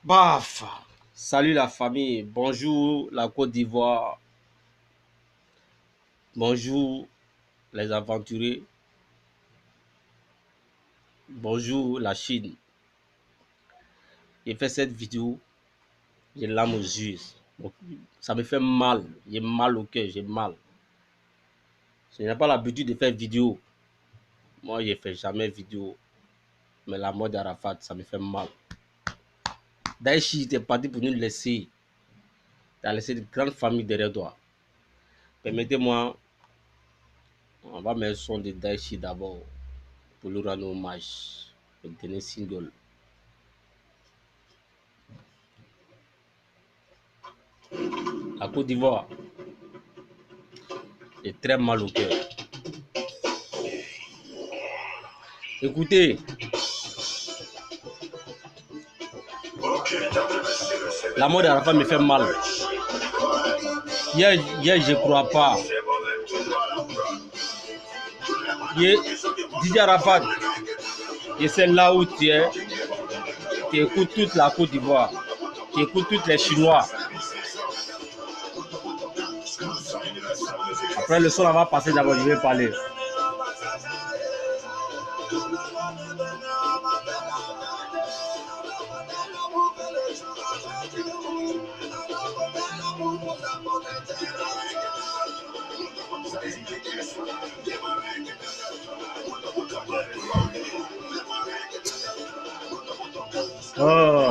Baf! Salut la famille, bonjour la Côte d'Ivoire, bonjour les aventuriers, bonjour la Chine. J'ai fait cette vidéo, j'ai l'âme aux yeux. Ça me fait mal, j'ai mal au cœur, j'ai mal. Je n'ai pas l'habitude de faire vidéo. Moi, je ne fais jamais vidéo. Mais la mort d'Arafat, ça me fait mal. Daesh était parti pour nous laisser. Tu as laissé une grande famille derrière toi. Permettez-moi, on va mettre le son de Daesh d'abord pour lui rendre hommage. Le dernier single. La Côte d'Ivoire est très mal au cœur. Écoutez, la mort d'Arafat me fait mal. Hier je ne crois pas. Didier Arafat, je sais là où tu es. Tu écoutes toute la Côte d'Ivoire. Tu écoutes tous les Chinois. Après le son, on va passer d'abord, je vais parler. Oh.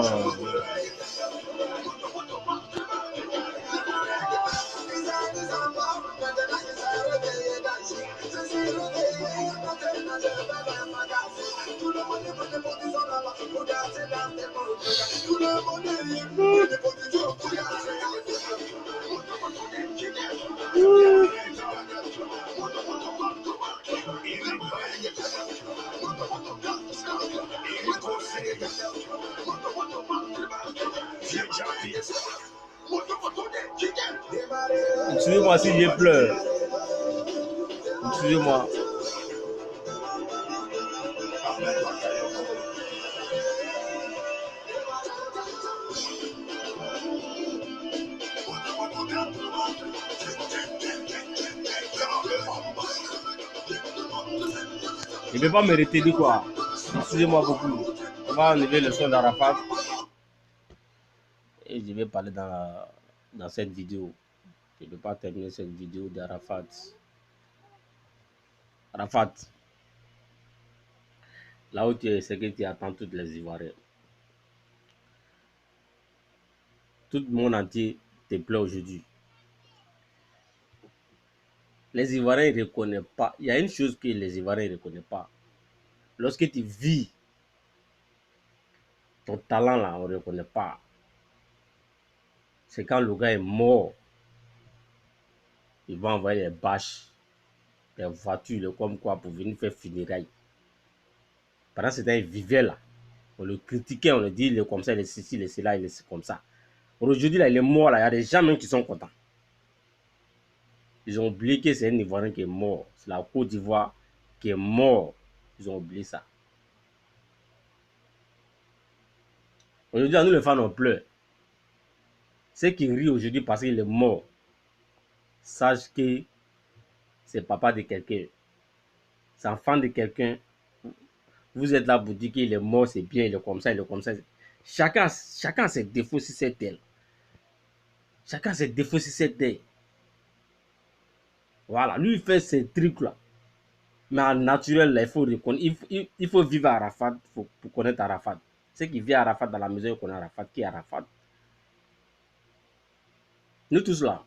Excusez-moi si je pleure. Excusez-moi. Je ne vais pas me retenir quoi. Excusez-moi beaucoup. On va enlever le son d'Arafat. Et je vais parler dans cette vidéo. Je ne vais pas terminer cette vidéo d'Arafat. Arafat, là où tu es, c'est que tu attends toutes les Ivoiriens. Tout le monde entier te plaît aujourd'hui. Les Ivoiriens ne reconnaissent pas. Il y a une chose que les Ivoiriens ne reconnaissent pas. Lorsque tu vis ton talent là, on ne reconnaît pas. C'est quand le gars est mort. Ils vont envoyer les bâches, les voitures, comme quoi, pour venir faire funérailles. Pendant ce temps, il vivait là. On le critiquait, on le dit, il est comme ça, il est ceci, il est cela, il est comme ça. Aujourd'hui, là, il est mort, là. Il y a des gens même qui sont contents. Ils ont oublié que c'est un Ivoirien qui est mort. C'est la Côte d'Ivoire qui est mort. Ils ont oublié ça. Aujourd'hui, nous, les fans, on pleure. Ceux qui rient aujourd'hui parce qu'il est mort, sache que c'est papa de quelqu'un. C'est enfant de quelqu'un. Vous êtes là pour dire qu'il est mort, c'est bien, il est comme ça, il est comme ça. Chacun a ses défauts sur cette terre. Chacun a ses défauts sur cette terre. Voilà, lui, il fait ces trucs-là. Mais en naturel, là, il faut reconnaître. Il faut vivre à Arafat pour connaître Arafat. Ceux qui vivent à Arafat dans la maison, ils connaissent Arafat. Qui est Arafat? Nous tous là,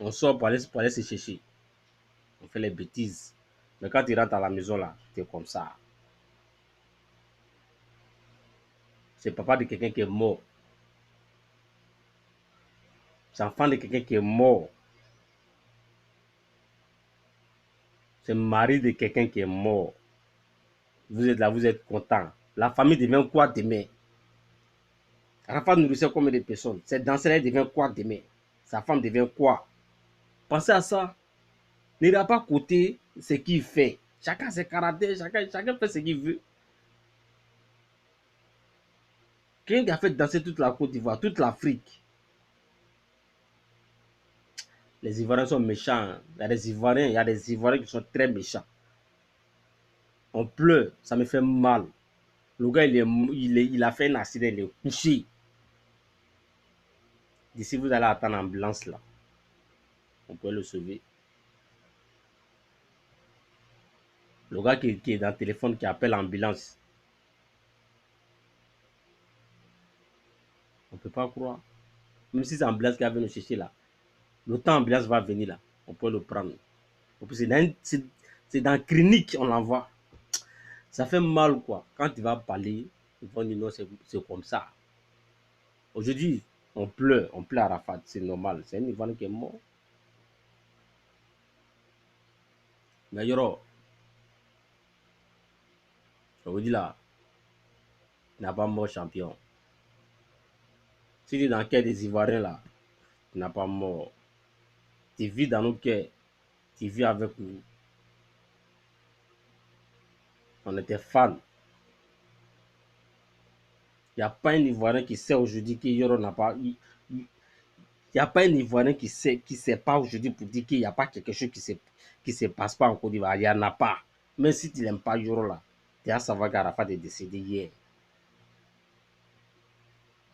on sort pour aller se chercher. On fait les bêtises. Mais quand tu rentres à la maison là, tu es comme ça. C'est papa de quelqu'un qui est mort. C'est enfant de quelqu'un qui est mort. C'est mari de quelqu'un qui est mort. Vous êtes là, vous êtes content. La famille devient quoi demain? Arafat nourrissait combien de personnes? Cette danseuse devient quoi demain? Sa femme devient quoi? Pensez à ça. N'ira pas côté ce qu'il fait. Chacun ses caractères, chacun fait ce qu'il veut. Quelqu'un qui a fait danser toute la Côte d'Ivoire, toute l'Afrique. Les Ivoiriens sont méchants. Il y a des Ivoiriens qui sont très méchants. On pleure, ça me fait mal. Le gars, il a fait un accident, il est couché. D'ici, vous allez attendre l'ambulance là. On peut le sauver. Le gars qui est dans le téléphone, qui appelle l'ambulance. On ne peut pas croire. Même si c'est l'ambulance qui va venir nous chercher là. Le temps l'ambulance va venir là. On peut le prendre. C'est dans la clinique on l'envoie. Ça fait mal quoi. Quand tu vas parler, ils vont dire non, c'est comme ça. Aujourd'hui, on pleure à Rafat, c'est normal. C'est un Ivoirien qui est mort. Mais Yoro, je vous dis là, il n'a pas mort champion. Si tu es dans le cœur des Ivoiriens là, il n'a pas mort. Tu vis dans nos cœurs, tu vis avec nous. On était fans. Il n'y a pas un Ivoirien qui sait aujourd'hui que Yoro n'a pas. Il n'y a pas un Ivoirien qui sait pas aujourd'hui pour dire qu'il n'y a pas quelque chose qui se passe pas en Côte d'Ivoire. Il n'y en a pas. Même si tu n'aimes pas Yoro là, tu as savoir qu'Arafat est décédé hier.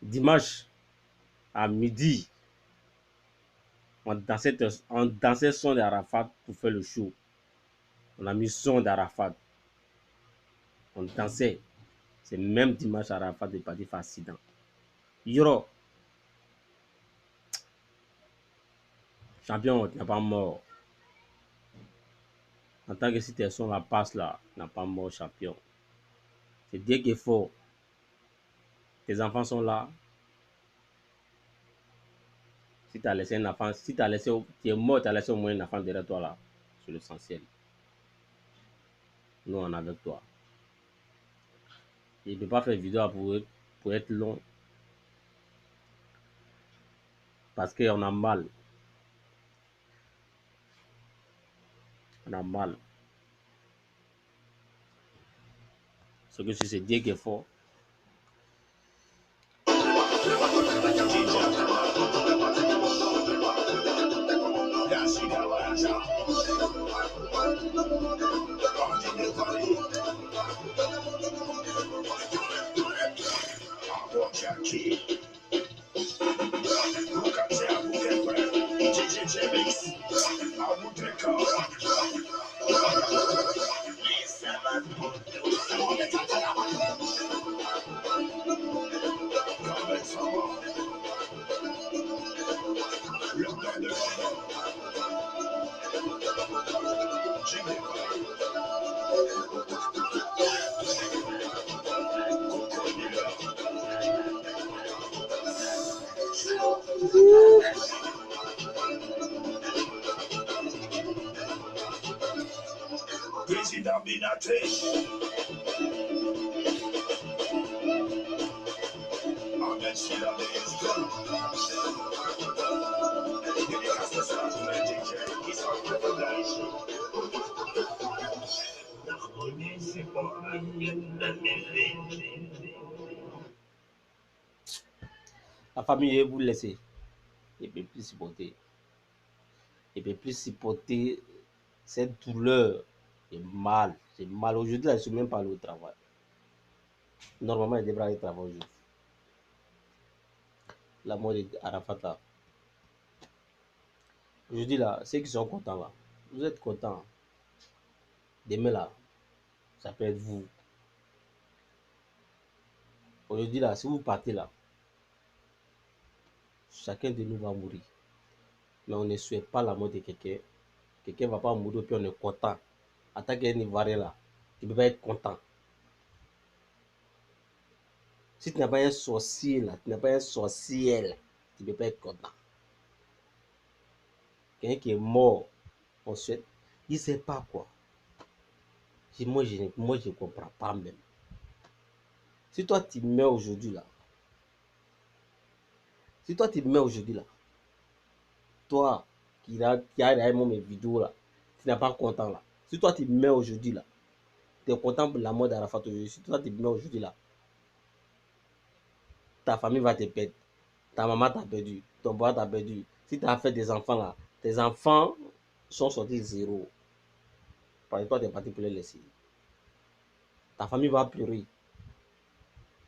Dimanche à midi, on dansait son d'Arafat pour faire le show. On a mis son d'Arafat. On dansait. C'est même dimanche Arafat est parti faire accident. Yoro, champion, tu n'as pas mort. En tant que si tes sons la passe là, tu n'as pas mort champion. C'est Dieu qui est fort. Tes enfants sont là. Si tu as laissé un enfant, si tu as laissé, tu es mort, tu as laissé au moins un enfant derrière toi là. C'est l'essentiel. Nous, on est avec toi. Il ne peut pas faire vidéo pour être long. Parce qu'on a mal. On a mal. Ce que c'est Dieu qui est fort. Président Binaté. Ahmed Shila de Houston. Dédicace spéciale à tous les DJ qui sont prêts pour la ici. L'harmonie, c'est pour la musique. La famille, vous laissez. Il ne peut plus supporter. Il ne peut plus supporter cette douleur. J'ai mal. J'ai mal. Aujourd'hui, là, je ne suis même pas allé au travail. Normalement, il devrait aller travailler aujourd'hui. La mort d'Arafat là. Aujourd'hui, là, ceux qui sont contents là, vous êtes contents. Demain là, ça peut être vous. Aujourd'hui là, si vous partez là, chacun de nous va mourir. Mais on ne souhaite pas la mort de quelqu'un. Quelqu'un ne va pas mourir puis on est content. En tant qu'un Ivoirien là, tu ne peux pas être content. Si tu n'as pas un sorcier là, tu n'as pas un sorcier, tu ne peux pas être content. Quelqu'un qui est mort, on souhaite, il ne sait pas quoi. Moi, je ne comprends pas même. Si toi, tu meurs aujourd'hui là, toi qui a regardé mes vidéos là, tu n'es pas content là. Si toi, tu meurs aujourd'hui là, tu es content pour la mort d'Arafat aujourd'hui. Si toi, tu meurs aujourd'hui là, ta famille va te perdre. Ta maman t'a perdu, ton papa t'a perdu. Si tu as fait des enfants là, tes enfants sont sortis zéro. Parce que toi, tu es parti pour les laisser. Ta famille va pleurer.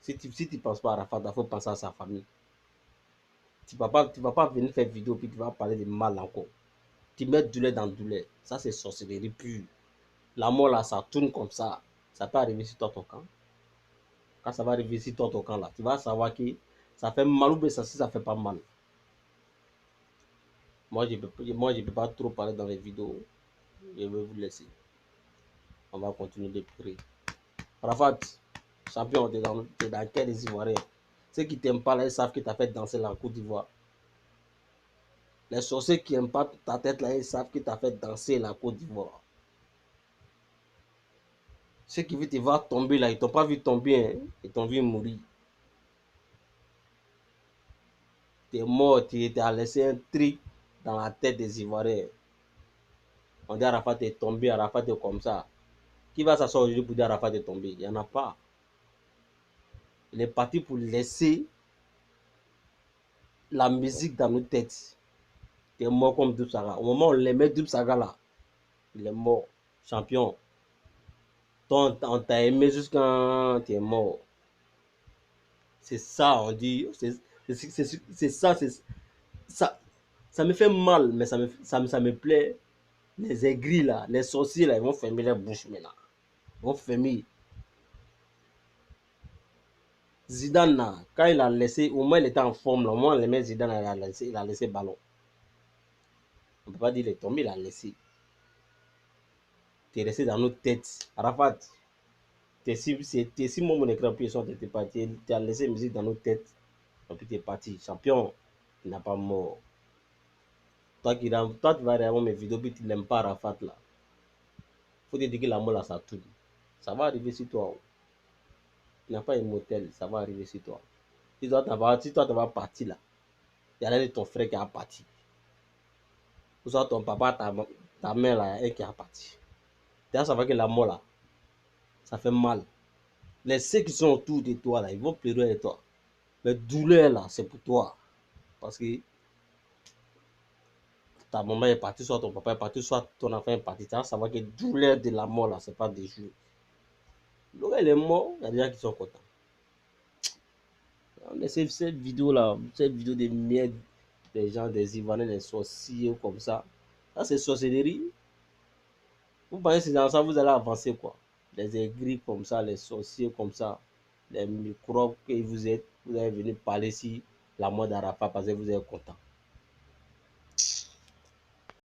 Si tu ne penses pas à Arafat, il faut penser à sa famille. Tu ne vas pas venir faire vidéo puis tu vas parler de mal encore. Tu mets douleur dans douleur. Ça, c'est sorcellerie pure. La mort là, ça tourne comme ça. Ça peut arriver sur toi, ton camp. Quand ça va arriver sur toi, ton camp là, tu vas savoir que ça fait mal ou bien ça ne fait pas mal. Moi, je ne peux pas trop parler dans les vidéos. Je vais vous laisser. On va continuer de pleurer. Arafat, champion, tu es dans le cœur des Ivoiriens. Ceux qui ne t'aiment pas là, ils savent que tu as fait danser la Côte d'Ivoire. Les sorciers qui n'aiment pas ta tête là, ils savent que tu as fait danser la Côte d'Ivoire. Ceux qui veulent te voir tomber là, ils t'ont pas vu tomber, hein? Ils t'ont vu mourir. Tu es mort, tu as laissé un truc dans la tête des Ivoiriens. On dit Arafat est tombé, Arafat est comme ça. Qui va s'asseoir aujourd'hui pour dire Arafat est tombé? Il n'y en a pas. Il est parti pour laisser la musique dans nos têtes. Il est mort comme Doub Saga. Au moment où on l'aimait Doub Saga là, il est mort. Champion. Toi, on t'a aimé jusqu'à tu es mort. C'est ça, on dit. C'est ça, ça. Ça me fait mal, mais ça me plaît. Les aigris là, les sorciers là, ils vont fermer leur bouche maintenant. Ils vont fermer. Zidane là, quand il a laissé, au moins il était en forme là, au moins les mecs Zidane il a laissé ballon. On ne peut pas dire qu'il est tombé, il a laissé. Tu es resté dans notre tête. Arafat, t'es si mon écran puis son t'es parti, tu as laissé musique dans notre têtes. Et puis tu es parti. Champion, il n'a pas mort. Toi, tu vas regarder mes vidéos, puis tu n'aimes pas Arafat là. Faut te dire que la mort là, ça tourne. Ça va arriver sur toi. Tu n'as pas un motel, ça va arriver sur toi. Si toi, tu vas partir là, il y a l'un de ton frère qui a parti. Ou soit ton papa, ta mère là, elle qui a parti. Tu vas savoir que la mort là, ça fait mal. Les ceux qui sont autour de toi là, ils vont pleurer avec toi. Mais douleur là, c'est pour toi. Parce que ta maman est partie, soit ton papa est parti, soit ton enfant est parti. Tu vas savoir que douleur de la mort là, c'est pas des jours. Donc elle est morte, il y a des gens qui sont contents. Cette vidéo là, cette vidéo des miettes, des gens, des Ivoiriens, des sorciers comme ça c'est sorcellerie. Vous pensez que dans ça, vous allez avancer quoi? Les aigris comme ça, les sorciers comme ça, les microbes que vous êtes, vous allez venir parler si la mort d'Arafat parce que vous êtes content.